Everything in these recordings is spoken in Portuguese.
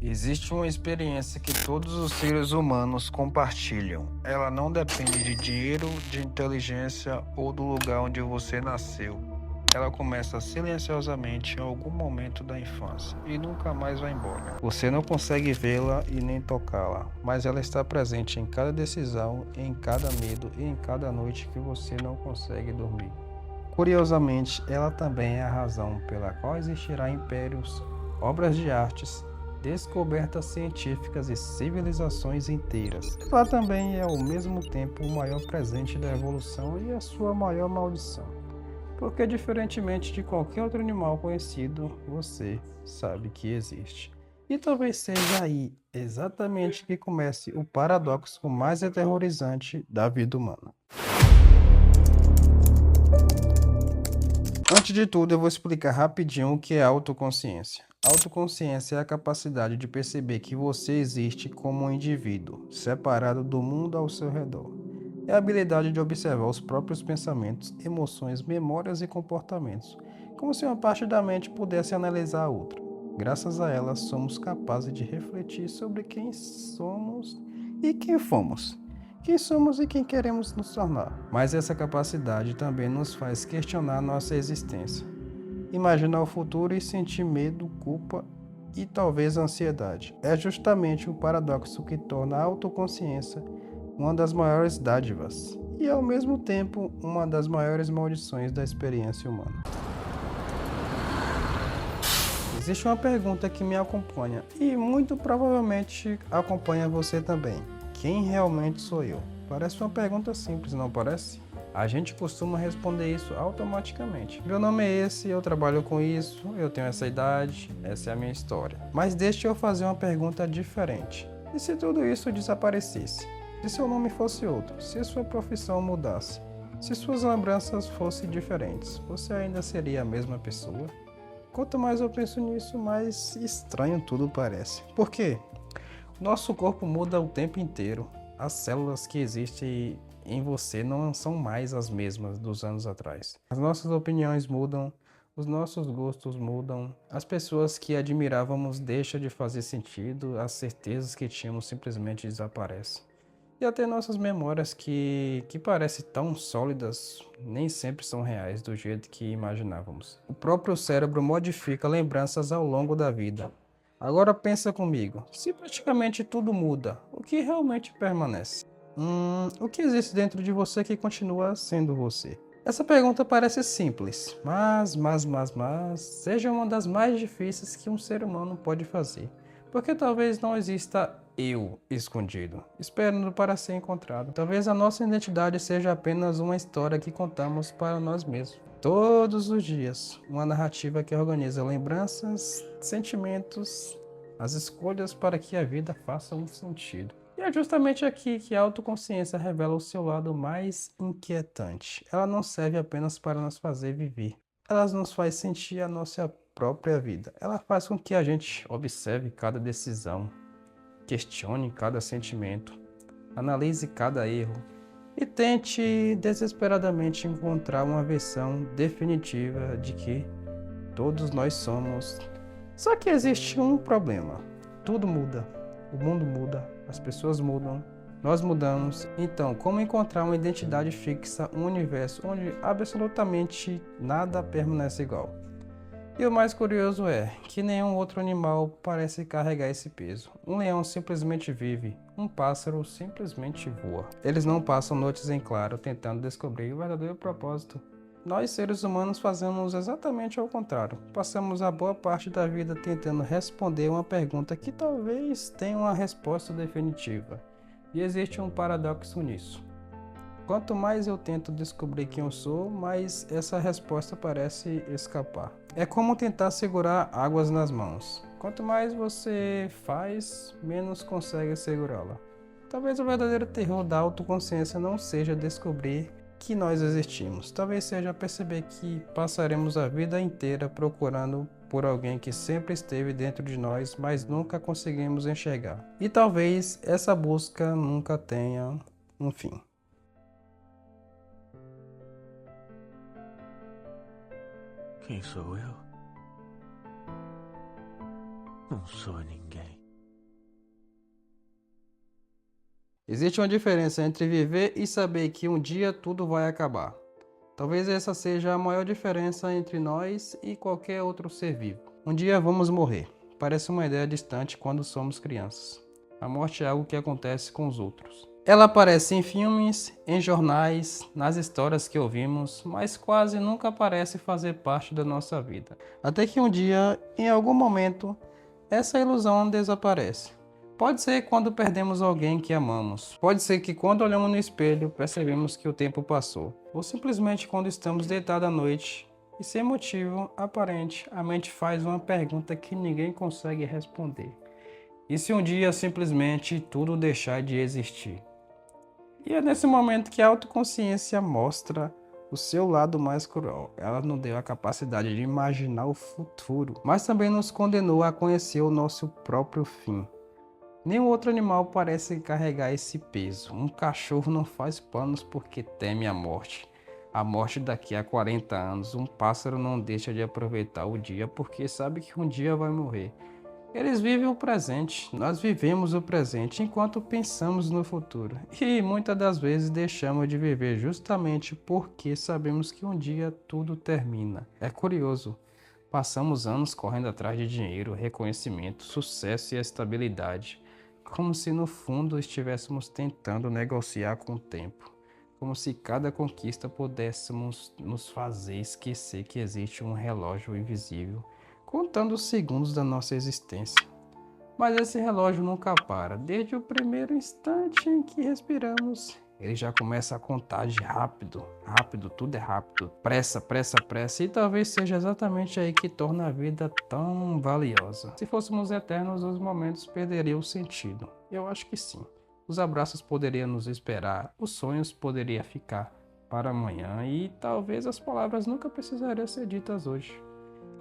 Existe uma experiência que todos os seres humanos compartilham. Ela não depende de dinheiro, de inteligência ou do lugar onde você nasceu. Ela começa silenciosamente em algum momento da infância e nunca mais vai embora. Você não consegue vê-la e nem tocá-la, mas ela está presente em cada decisão, em cada medo e em cada noite que você não consegue dormir. Curiosamente, ela também é a razão pela qual existirá impérios, obras de artes, descobertas científicas e civilizações inteiras. Ela também é ao mesmo tempo o maior presente da evolução e a sua maior maldição. Porque, diferentemente de qualquer outro animal conhecido, você sabe que existe. E talvez seja aí exatamente que comece o paradoxo mais aterrorizante da vida humana. Antes de tudo, eu vou explicar rapidinho o que é autoconsciência. Autoconsciência é a capacidade de perceber que você existe como um indivíduo, separado do mundo ao seu redor. É a habilidade de observar os próprios pensamentos, emoções, memórias e comportamentos, como se uma parte da mente pudesse analisar a outra. Graças a ela, somos capazes de refletir sobre quem somos e quem fomos. Quem somos e quem queremos nos tornar. Mas essa capacidade também nos faz questionar nossa existência, imaginar o futuro e sentir medo, culpa e talvez ansiedade. É justamente o paradoxo que torna a autoconsciência uma das maiores dádivas e, ao mesmo tempo, uma das maiores maldições da experiência humana. Existe uma pergunta que me acompanha e muito provavelmente acompanha você também. Quem realmente sou eu? Parece uma pergunta simples, não parece? A gente costuma responder isso automaticamente. Meu nome é esse, eu trabalho com isso, eu tenho essa idade, essa é a minha história. Mas deixe eu fazer uma pergunta diferente. E se tudo isso desaparecesse? Se seu nome fosse outro? Se sua profissão mudasse? Se suas lembranças fossem diferentes? Você ainda seria a mesma pessoa? Quanto mais eu penso nisso, mais estranho tudo parece. Por quê? Nosso corpo muda o tempo inteiro. As células que existem em você não são mais as mesmas dos anos atrás. As nossas opiniões mudam, os nossos gostos mudam, as pessoas que admirávamos deixam de fazer sentido, as certezas que tínhamos simplesmente desaparecem. E até nossas memórias que parecem tão sólidas, nem sempre são reais do jeito que imaginávamos. O próprio cérebro modifica lembranças ao longo da vida. Agora pensa comigo, se praticamente tudo muda, o que realmente permanece? O que existe dentro de você que continua sendo você? Essa pergunta parece simples, mas, seja uma das mais difíceis que um ser humano pode fazer. Porque talvez não exista eu escondido, esperando para ser encontrado. Talvez a nossa identidade seja apenas uma história que contamos para nós mesmos. Todos os dias, uma narrativa que organiza lembranças, sentimentos, as escolhas para que a vida faça um sentido. E é justamente aqui que a autoconsciência revela o seu lado mais inquietante. Ela não serve apenas para nos fazer viver. Ela nos faz sentir a nossa própria vida. Ela faz com que a gente observe cada decisão, questione cada sentimento, analise cada erro e tente desesperadamente encontrar uma versão definitiva de que todos nós somos. Só que existe um problema. Tudo muda. O mundo muda, as pessoas mudam, nós mudamos. Então, como encontrar uma identidade fixa, um universo onde absolutamente nada permanece igual? E o mais curioso é que nenhum outro animal parece carregar esse peso. Um leão simplesmente vive, um pássaro simplesmente voa. Eles não passam noites em claro tentando descobrir o verdadeiro propósito. Nós, seres humanos, fazemos exatamente ao contrário. Passamos a boa parte da vida tentando responder uma pergunta que talvez tenha uma resposta definitiva. E existe um paradoxo nisso. Quanto mais eu tento descobrir quem eu sou, mais essa resposta parece escapar. É como tentar segurar águas nas mãos. Quanto mais você faz, menos consegue segurá-la. Talvez o verdadeiro terror da autoconsciência não seja descobrir que nós existimos. Talvez seja perceber que passaremos a vida inteira procurando por alguém que sempre esteve dentro de nós, mas nunca conseguimos enxergar. E talvez essa busca nunca tenha um fim. Quem sou eu? Não sou ninguém. Existe uma diferença entre viver e saber que um dia tudo vai acabar. Talvez essa seja a maior diferença entre nós e qualquer outro ser vivo. Um dia vamos morrer. Parece uma ideia distante quando somos crianças. A morte é algo que acontece com os outros. Ela aparece em filmes, em jornais, nas histórias que ouvimos, mas quase nunca parece fazer parte da nossa vida. Até que um dia, em algum momento, essa ilusão desaparece. Pode ser quando perdemos alguém que amamos. Pode ser que quando olhamos no espelho percebemos que o tempo passou. Ou simplesmente quando estamos deitados à noite e sem motivo aparente a mente faz uma pergunta que ninguém consegue responder. E se um dia simplesmente tudo deixar de existir? E é nesse momento que a autoconsciência mostra o seu lado mais cruel. Ela nos deu a capacidade de imaginar o futuro, mas também nos condenou a conhecer o nosso próprio fim. Nenhum outro animal parece carregar esse peso. Um cachorro não faz planos porque teme a morte. A morte daqui a 40 anos. Um pássaro não deixa de aproveitar o dia porque sabe que um dia vai morrer. Eles vivem o presente, nós vivemos o presente enquanto pensamos no futuro. E muitas das vezes deixamos de viver justamente porque sabemos que um dia tudo termina. É curioso. Passamos anos correndo atrás de dinheiro, reconhecimento, sucesso e estabilidade, como se no fundo estivéssemos tentando negociar com o tempo, como se cada conquista pudéssemos nos fazer esquecer que existe um relógio invisível, contando os segundos da nossa existência. Mas esse relógio nunca para, desde o primeiro instante em que respiramos. Ele já começa a contar de rápido, rápido, tudo é rápido, pressa, pressa, pressa, e talvez seja exatamente aí que torna a vida tão valiosa. Se fôssemos eternos, os momentos perderiam o sentido. Eu acho que sim. Os abraços poderiam nos esperar, os sonhos poderiam ficar para amanhã e talvez as palavras nunca precisariam ser ditas hoje.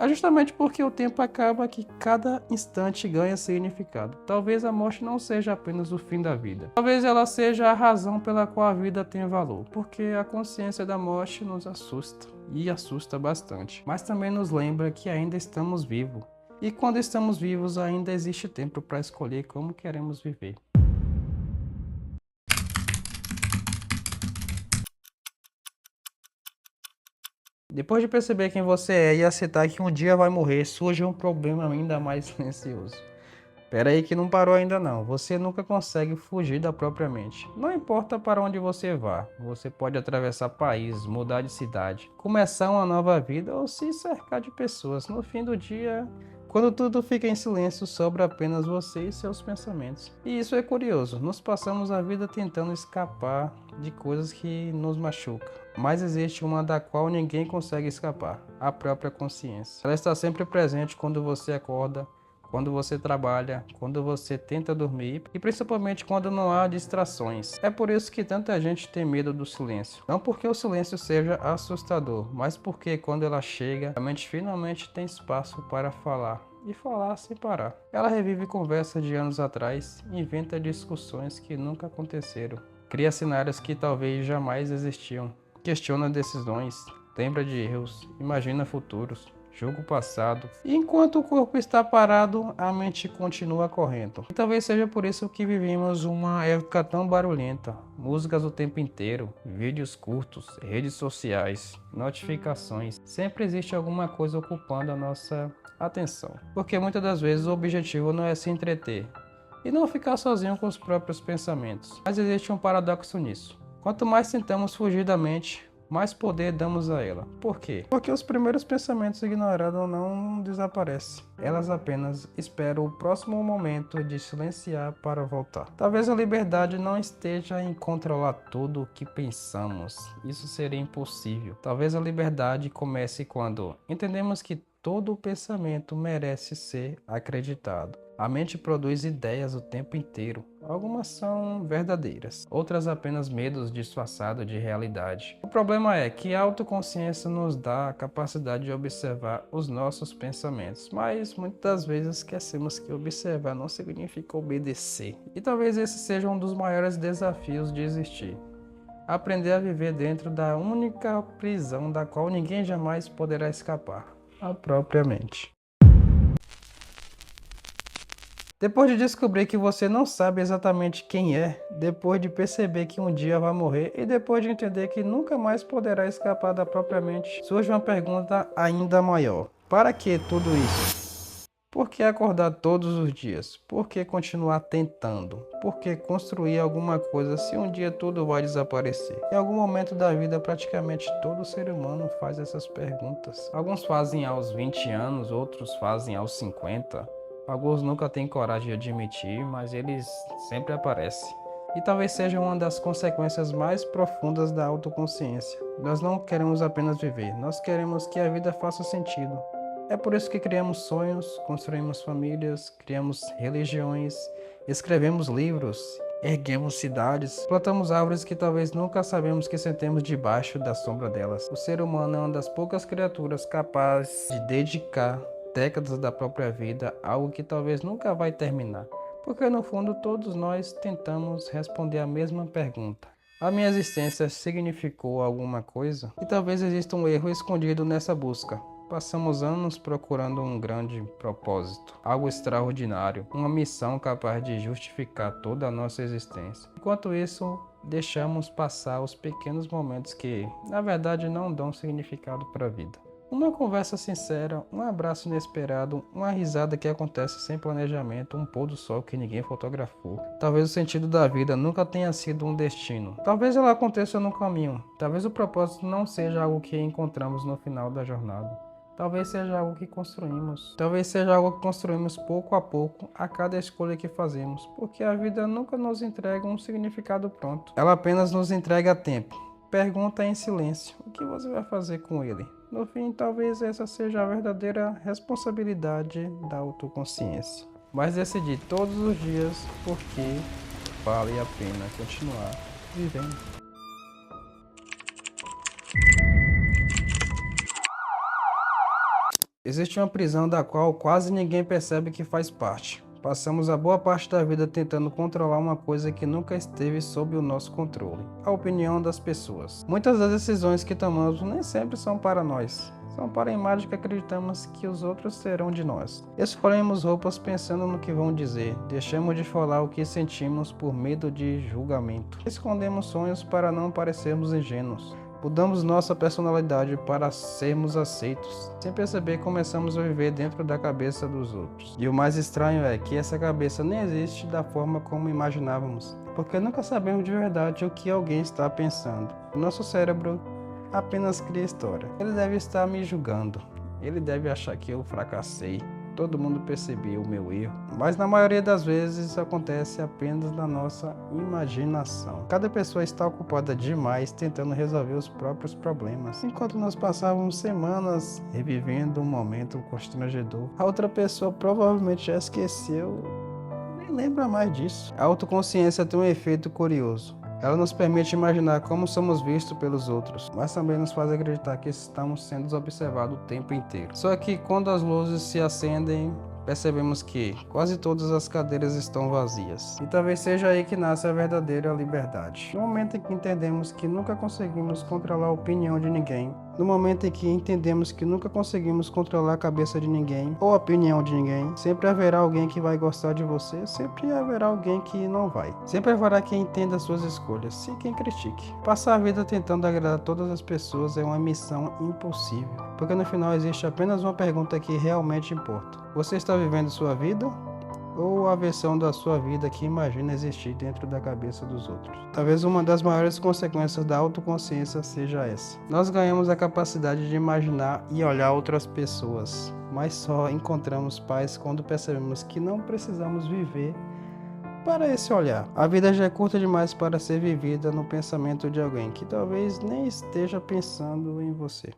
É justamente porque o tempo acaba que cada instante ganha significado. Talvez a morte não seja apenas o fim da vida. Talvez ela seja a razão pela qual a vida tem valor. Porque a consciência da morte nos assusta, e assusta bastante. Mas também nos lembra que ainda estamos vivos. E quando estamos vivos, ainda existe tempo para escolher como queremos viver. Depois de perceber quem você é e aceitar que um dia vai morrer, surge um problema ainda mais silencioso. Pera aí que não parou ainda não, você nunca consegue fugir da própria mente. Não importa para onde você vá, você pode atravessar países, mudar de cidade, começar uma nova vida ou se cercar de pessoas. No fim do dia, quando tudo fica em silêncio, sobra apenas você e seus pensamentos. E isso é curioso, nós passamos a vida tentando escapar de coisas que nos machucam. Mas existe uma da qual ninguém consegue escapar, a própria consciência. Ela está sempre presente quando você acorda, quando você trabalha, quando você tenta dormir e principalmente quando não há distrações. É por isso que tanta gente tem medo do silêncio. Não porque o silêncio seja assustador, mas porque quando ela chega, a mente finalmente tem espaço para falar. E falar sem parar. Ela revive conversas de anos atrás, inventa discussões que nunca aconteceram, cria cenários que talvez jamais existiam, questiona decisões, lembra de erros, imagina futuros, julga o passado. E enquanto o corpo está parado, a mente continua correndo. E talvez seja por isso que vivemos uma época tão barulhenta. Músicas o tempo inteiro, vídeos curtos, redes sociais, notificações. Sempre existe alguma coisa ocupando a nossa atenção. Porque muitas das vezes o objetivo não é se entreter e não ficar sozinho com os próprios pensamentos. Mas existe um paradoxo nisso. Quanto mais tentamos fugir da mente, mais poder damos a ela. Por quê? Porque os primeiros pensamentos ignorados não desaparecem. Elas apenas esperam o próximo momento de silenciar para voltar. Talvez a liberdade não esteja em controlar tudo o que pensamos. Isso seria impossível. Talvez a liberdade comece quando entendemos que todo pensamento merece ser acreditado. A mente produz ideias o tempo inteiro. Algumas são verdadeiras, outras apenas medos disfarçados de realidade. O problema é que a autoconsciência nos dá a capacidade de observar os nossos pensamentos, mas muitas vezes esquecemos que observar não significa obedecer. E talvez esse seja um dos maiores desafios de existir. Aprender a viver dentro da única prisão da qual ninguém jamais poderá escapar, a própria mente. Depois de descobrir que você não sabe exatamente quem é, depois de perceber que um dia vai morrer e depois de entender que nunca mais poderá escapar da própria mente, surge uma pergunta ainda maior. Para que tudo isso? Por que acordar todos os dias? Por que continuar tentando? Por que construir alguma coisa se um dia tudo vai desaparecer? Em algum momento da vida, praticamente todo ser humano faz essas perguntas. Alguns fazem aos 20 anos, outros fazem aos 50. Alguns nunca têm coragem de admitir, mas eles sempre aparecem. E talvez seja uma das consequências mais profundas da autoconsciência. Nós não queremos apenas viver, nós queremos que a vida faça sentido. É por isso que criamos sonhos, construímos famílias, criamos religiões, escrevemos livros, erguemos cidades, plantamos árvores que talvez nunca sabemos que sentemos debaixo da sombra delas. O ser humano é uma das poucas criaturas capazes de dedicar décadas da própria vida a algo que talvez nunca vai terminar. Porque no fundo todos nós tentamos responder a mesma pergunta. A minha existência significou alguma coisa? E talvez exista um erro escondido nessa busca. Passamos anos procurando um grande propósito, algo extraordinário, uma missão capaz de justificar toda a nossa existência. Enquanto isso, deixamos passar os pequenos momentos que, na verdade, não dão significado para a vida. Uma conversa sincera, um abraço inesperado, uma risada que acontece sem planejamento, um pôr do sol que ninguém fotografou. Talvez o sentido da vida nunca tenha sido um destino. Talvez ela aconteça no caminho. Talvez o propósito não seja algo que encontramos no final da jornada. Talvez seja algo que construímos. Talvez seja algo que construímos pouco a pouco a cada escolha que fazemos, porque a vida nunca nos entrega um significado pronto. Ela apenas nos entrega tempo. Pergunta em silêncio: o que você vai fazer com ele? No fim, talvez essa seja a verdadeira responsabilidade da autoconsciência. Mas decidir todos os dias porque vale a pena continuar vivendo. Existe uma prisão da qual quase ninguém percebe que faz parte. Passamos a boa parte da vida tentando controlar uma coisa que nunca esteve sob o nosso controle: a opinião das pessoas. Muitas das decisões que tomamos nem sempre são para nós. São para a imagem que acreditamos que os outros terão de nós. Escolhemos roupas pensando no que vão dizer. Deixamos de falar o que sentimos por medo de julgamento. Escondemos sonhos para não parecermos ingênuos. Mudamos nossa personalidade para sermos aceitos. Sem perceber, começamos a viver dentro da cabeça dos outros. E o mais estranho é que essa cabeça nem existe da forma como imaginávamos, porque nunca sabemos de verdade o que alguém está pensando. O nosso cérebro apenas cria história. Ele deve estar me julgando. Ele deve achar que eu fracassei. Todo mundo percebeu o meu erro, mas na maioria das vezes isso acontece apenas na nossa imaginação. Cada pessoa está ocupada demais tentando resolver os próprios problemas, enquanto nós passávamos semanas revivendo um momento constrangedor. A outra pessoa provavelmente já esqueceu, nem lembra mais disso. A autoconsciência tem um efeito curioso. Ela nos permite imaginar como somos vistos pelos outros, mas também nos faz acreditar que estamos sendo observados o tempo inteiro. Só que quando as luzes se acendem, percebemos que quase todas as cadeiras estão vazias. E talvez seja aí que nasce a verdadeira liberdade. No momento em que entendemos que nunca conseguimos controlar a opinião de ninguém, no momento em que entendemos que nunca conseguimos controlar a cabeça de ninguém ou a opinião de ninguém, sempre haverá alguém que vai gostar de você, sempre haverá alguém que não vai. Sempre haverá quem entenda suas escolhas e quem critique. Passar a vida tentando agradar todas as pessoas é uma missão impossível, porque no final existe apenas uma pergunta que realmente importa: você está vivendo sua vida? Ou a versão da sua vida que imagina existir dentro da cabeça dos outros? Talvez uma das maiores consequências da autoconsciência seja essa. Nós ganhamos a capacidade de imaginar e olhar outras pessoas, mas só encontramos paz quando percebemos que não precisamos viver para esse olhar. A vida já é curta demais para ser vivida no pensamento de alguém que talvez nem esteja pensando em você.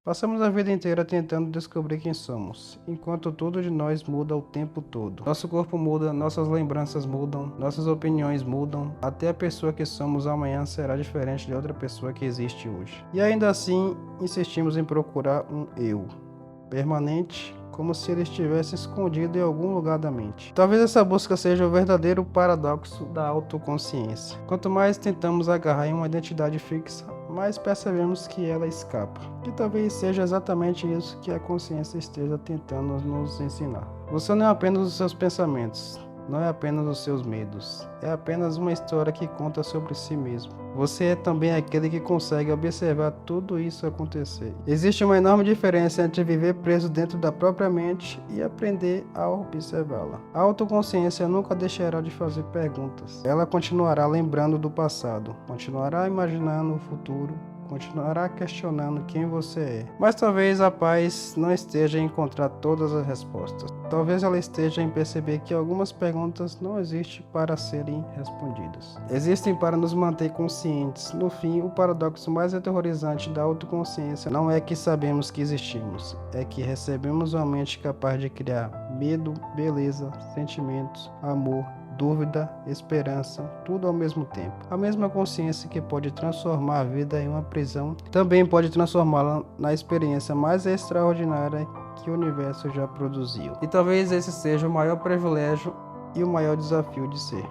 Passamos a vida inteira tentando descobrir quem somos, enquanto tudo de nós muda o tempo todo. Nosso corpo muda, nossas lembranças mudam, nossas opiniões mudam, até a pessoa que somos amanhã será diferente de outra pessoa que existe hoje. E ainda assim, insistimos em procurar um eu permanente, como se ele estivesse escondido em algum lugar da mente. Talvez essa busca seja o verdadeiro paradoxo da autoconsciência. Quanto mais tentamos agarrar em uma identidade fixa, mais percebemos que ela escapa. E talvez seja exatamente isso que a consciência esteja tentando nos ensinar. Você não é apenas os seus pensamentos, não é apenas os seus medos, é apenas uma história que conta sobre si mesmo. Você é também aquele que consegue observar tudo isso acontecer. Existe uma enorme diferença entre viver preso dentro da própria mente e aprender a observá-la. A autoconsciência nunca deixará de fazer perguntas. Ela continuará lembrando do passado, continuará imaginando o futuro, continuará questionando quem você é. Mas talvez a paz não esteja em encontrar todas as respostas. Talvez ela esteja em perceber que algumas perguntas não existem para serem respondidas. Existem para nos manter conscientes. No fim, o paradoxo mais aterrorizante da autoconsciência não é que sabemos que existimos, é que recebemos uma mente capaz de criar medo, beleza, sentimentos, amor, dúvida, esperança, tudo ao mesmo tempo. A mesma consciência que pode transformar a vida em uma prisão, também pode transformá-la na experiência mais extraordinária que o universo já produziu. E talvez esse seja o maior privilégio e o maior desafio de ser.